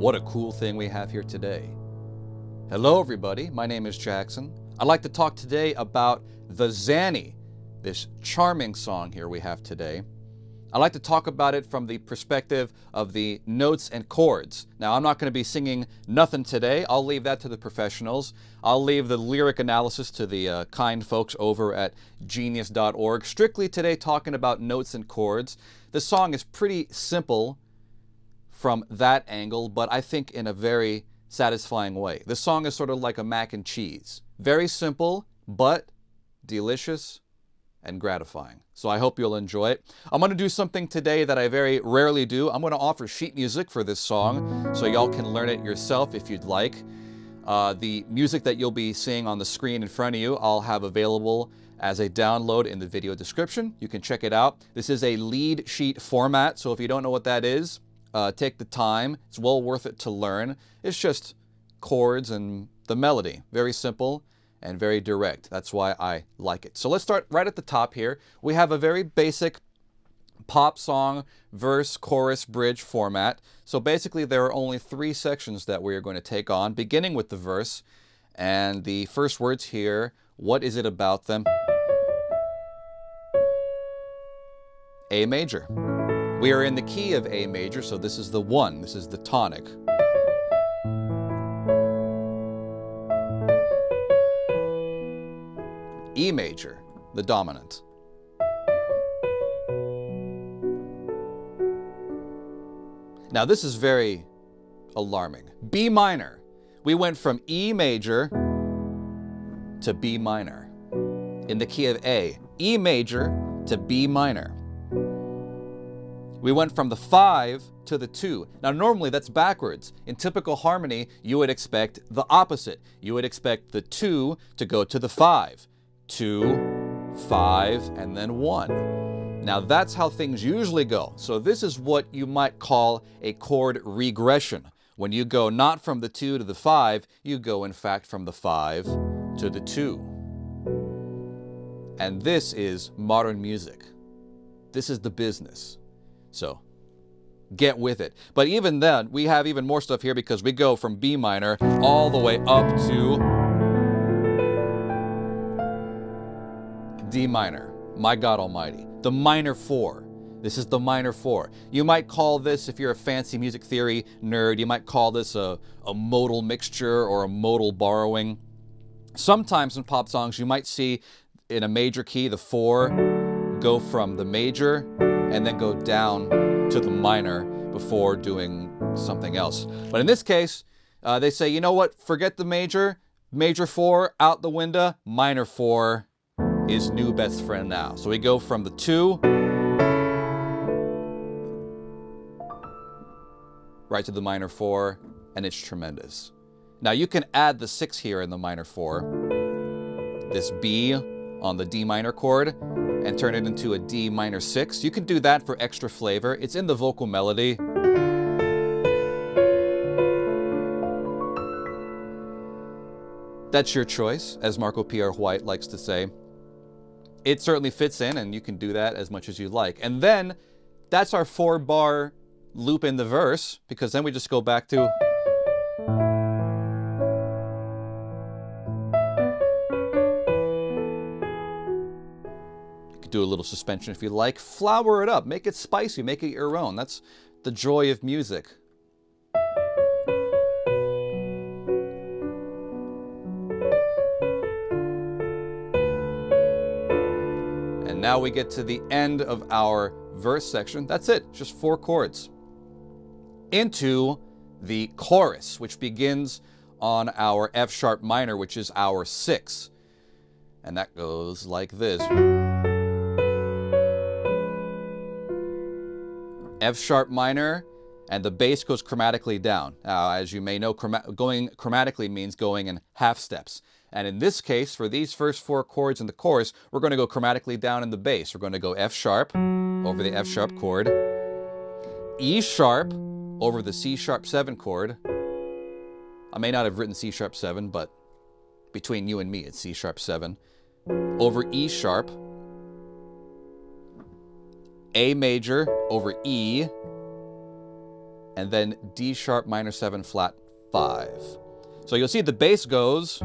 What a cool thing we have here today. Hello everybody, my name is Jackson. I'd like to talk today about the xanny, this charming song here we have today. I'd like to talk about it from the perspective of the notes and chords. Now, I'm not going to be singing nothing today. I'll leave that to the professionals. I'll leave the lyric analysis to the kind folks over at genius.org. Strictly today talking about notes and chords. The song is pretty simple from that angle, but I think in a very satisfying way. The song is sort of like a mac and cheese. Very simple, but delicious and gratifying. So I hope you'll enjoy it. I'm going to do something today that I very rarely do. I'm going to offer sheet music for this song so y'all can learn it yourself if you'd like. The music that you'll be seeing on the screen in front of you, I'll have available as a download in the video description. You can check it out. This is a lead sheet format, so if you don't know what that is, take the time. It's well worth it to learn. It's just chords and the melody. Very simple and very direct. That's why I like it. So let's start right at the top here. We have a very basic pop song, verse, chorus, bridge format. So basically there are only three sections that we are going to take on, beginning with the verse. And the first words here, what is it about them? A major. We are in the key of A major, so this is the one. This is the tonic. E major, the dominant. Now this is very alarming. B minor. We went from E major to B minor in the key of A. E major to B minor. We went from the 5 to the 2. Now normally that's backwards. In typical harmony, you would expect the opposite. You would expect the 2 to go to the 5. 2, 5, and then 1. Now that's how things usually go. So this is what you might call a chord regression. When you go not from the 2 to the 5, you go in fact from the 5 to the 2. And this is modern music. This is the business. So get with it. But even then, we have even more stuff here because we go from B minor all the way up to D minor, my God Almighty. The minor 4. This is the minor 4. You might call this, if you're a fancy music theory nerd, you might call this a modal mixture or a modal borrowing. Sometimes in pop songs, you might see in a major key, the 4 go from the major and then go down to the minor before doing something else. But in this case, they say, you know what, forget the major 4 out the window, minor 4 is new best friend now. So we go from the 2 right to the minor 4, and it's tremendous. Now you can add the 6 here in the minor 4, this B on the D minor chord, and turn it into a D minor 6. You can do that for extra flavor. It's in the vocal melody. That's your choice, as Marco Pierre White likes to say. It certainly fits in, and you can do that as much as you like. And then, that's our 4-bar loop in the verse, because then we just go back to... You could do a little suspension if you like. Flower it up, make it spicy, make it your own. That's the joy of music. Now we get to the end of our verse section. That's it, just 4 chords. Into the chorus, which begins on our F sharp minor, which is our 6. And that goes like this. F sharp minor, and the bass goes chromatically down. Now, as you may know, going chromatically means going in half steps. And in this case, for these first 4 chords in the chorus, we're going to go chromatically down in the bass. We're going to go F sharp over the F sharp chord, E sharp over the C sharp 7 chord. I may not have written C sharp 7, but between you and me, it's C sharp 7. Over E sharp, A major over E, and then D sharp minor 7 flat 5. So you'll see the bass goes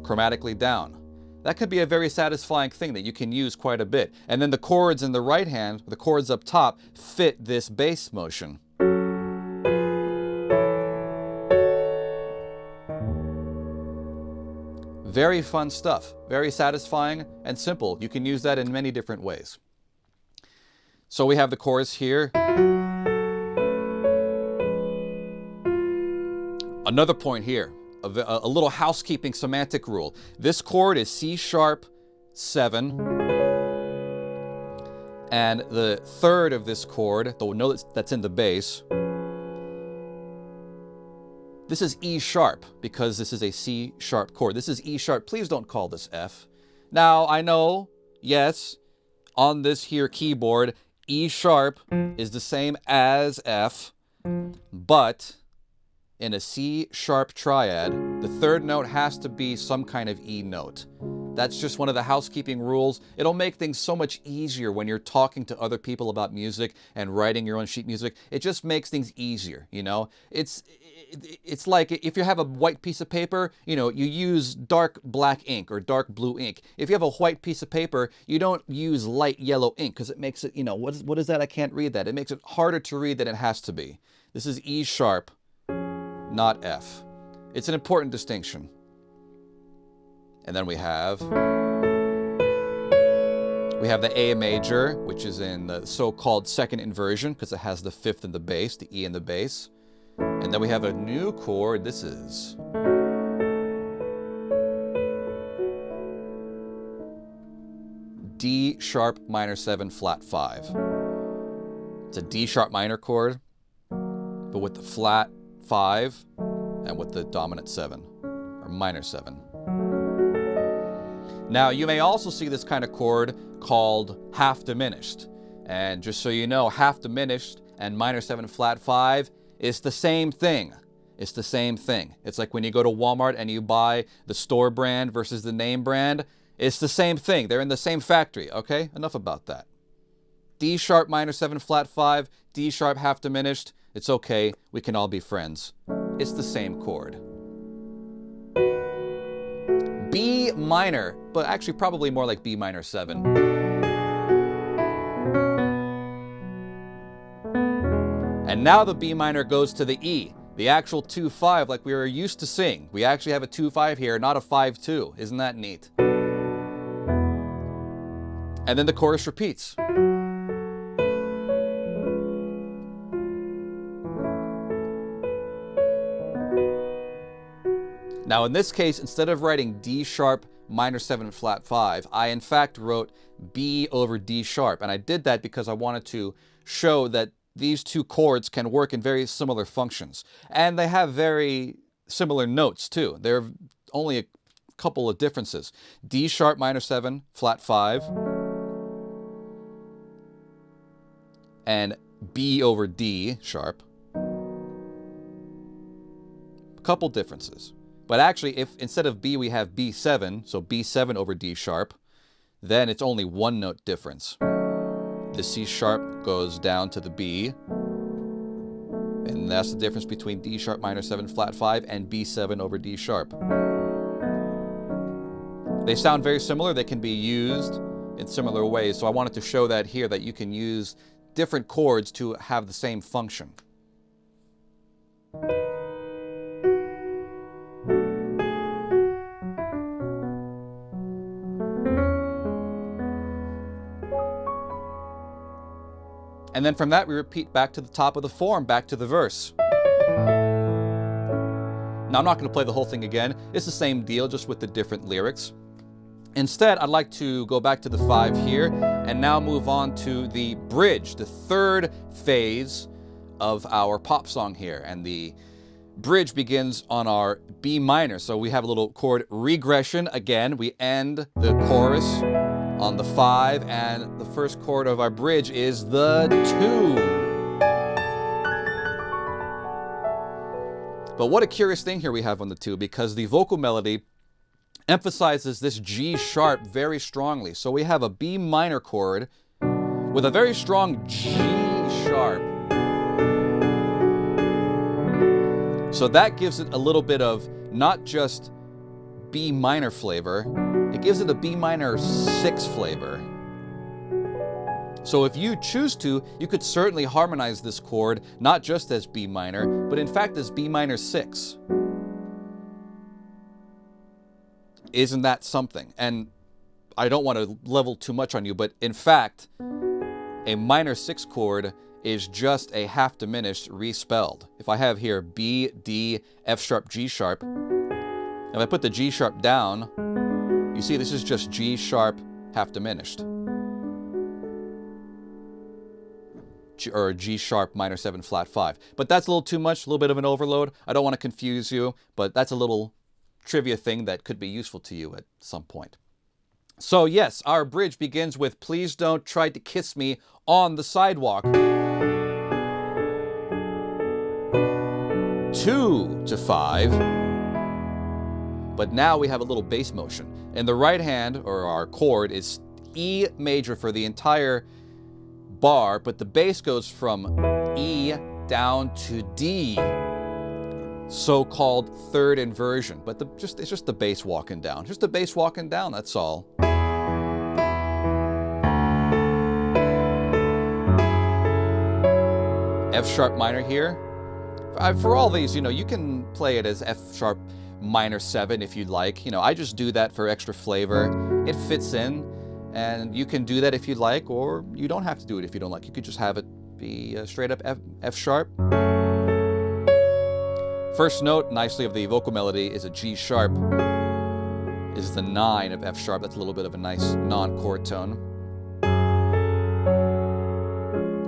chromatically down. That could be a very satisfying thing that you can use quite a bit. And then the chords in the right hand, the chords up top, fit this bass motion. Very fun stuff, very satisfying and simple. You can use that in many different ways. So we have the chorus here. Another point here, a little housekeeping semantic rule. This chord is C sharp 7, and the third of this chord, the note that's in the bass, this is E sharp because this is a C sharp chord. This is E sharp. Please don't call this F. Now, I know, yes, on this here keyboard, E sharp is the same as F, but in a C sharp triad, the third note has to be some kind of E note. That's just one of the housekeeping rules. It'll make things so much easier when you're talking to other people about music and writing your own sheet music. It just makes things easier, you know? It's like if you have a white piece of paper, you know, you use dark black ink or dark blue ink. If you have a white piece of paper, you don't use light yellow ink because it makes it, you know, what is that? I can't read that. It makes it harder to read than it has to be. This is E sharp, not F. It's an important distinction. And then we have the A major, which is in the so-called second inversion because it has the fifth in the bass, the E in the bass. And then we have a new chord. This is D sharp minor 7 flat 5. It's a D sharp minor chord, but with the flat 5 and with the dominant 7, or minor 7. Now, you may also see this kind of chord called half diminished. And just so you know, half diminished and minor 7 flat 5 is the same thing. It's the same thing. It's like when you go to Walmart and you buy the store brand versus the name brand. It's the same thing. They're in the same factory, okay? Enough about that. D sharp minor 7 flat 5, D sharp half diminished. It's okay. We can all be friends. It's the same chord. B minor, but actually probably more like B minor 7. And now the B minor goes to the E, the actual 2-5 like we were used to seeing. We actually have a 2-5 here, not a 5-2. Isn't that neat? And then the chorus repeats. Now in this case, instead of writing D sharp minor 7 flat 5, I in fact wrote B over D sharp. And I did that because I wanted to show that these two chords can work in very similar functions. And they have very similar notes too. There are only a couple of differences. D sharp minor 7 flat 5 and B over D sharp. A couple differences. But actually, if instead of B we have B7, so B7 over D sharp, then it's only one note difference. The C sharp goes down to the B, and that's the difference between D sharp minor 7 flat 5 and B7 over D sharp. They sound very similar. They can be used in similar ways. So I wanted to show that here, that you can use different chords to have the same function. And then from that, we repeat back to the top of the form, back to the verse. Now, I'm not going to play the whole thing again. It's the same deal, just with the different lyrics. Instead, I'd like to go back to the 5 here and now move on to the bridge, the third phase of our pop song here. And the bridge begins on our B minor. So we have a little chord regression. Again, we end the chorus on the 5, and the first chord of our bridge is the 2. But what a curious thing here we have on the 2, because the vocal melody emphasizes this G sharp very strongly. So we have a B minor chord with a very strong G sharp So that gives it a little bit of not just B minor flavor, it gives it a B minor 6 flavor. So if you choose to, you could certainly harmonize this chord, not just as B minor, but in fact as B minor 6. Isn't that something? And I don't want to level too much on you, but in fact, a minor 6 chord is just a half diminished respelled. If I have here B, D, F sharp, G sharp, if I put the G sharp down, you see this is just G sharp half diminished. Or G sharp minor 7 flat 5. But that's a little too much, a little bit of an overload. I don't want to confuse you, but that's a little trivia thing that could be useful to you at some point. So yes, our bridge begins with "Please don't try to kiss me on the sidewalk." 2 to 5. But now we have a little bass motion. In the right hand, or our chord, is E major for the entire bar, but the bass goes from E down to D, so-called third inversion. But it's just the bass walking down. Just the bass walking down, that's all. F sharp minor here. For all these, you can play it as F sharp minor 7 if you'd like. I just do that for extra flavor. It fits in. And you can do that if you'd like, or you don't have to do it if you don't like. You could just have it be straight up F sharp. First note, nicely, of the vocal melody is a G sharp, is the 9 of F sharp. That's a little bit of a nice non-chord tone.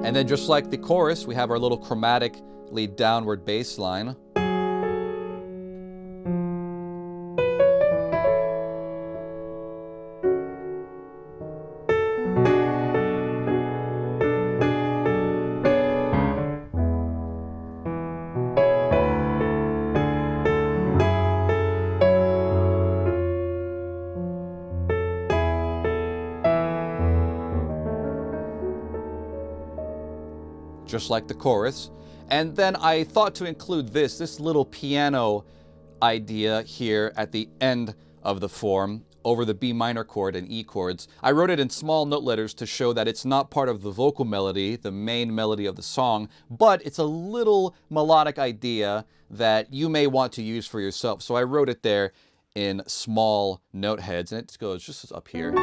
And then just like the chorus, we have our little chromatically downward bass line. Just like the chorus. And then I thought to include this little piano idea here at the end of the form over the B minor chord and E chords. I wrote it in small note letters to show that it's not part of the vocal melody, the main melody of the song, but it's a little melodic idea that you may want to use for yourself. So I wrote it there in small note heads, and it goes just up here.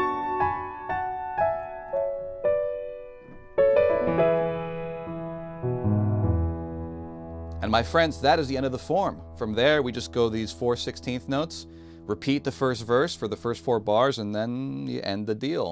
And my friends, that is the end of the form. From there, we just go these 4/16 notes, repeat the first verse for the first 4 bars, and then you end the deal.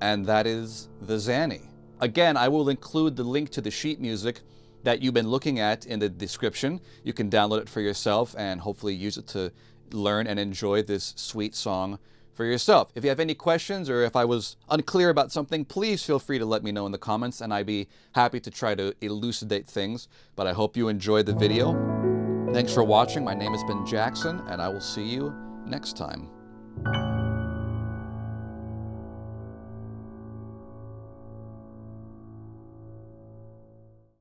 And that is the xanny. Again, I will include the link to the sheet music that you've been looking at in the description. You can download it for yourself and hopefully use it to learn and enjoy this sweet song for yourself. If you have any questions or if I was unclear about something, please feel free to let me know in the comments, and I'd be happy to try to elucidate things. But I hope you enjoyed the video. Thanks for watching. My name has been Jackson, and I will see you next time.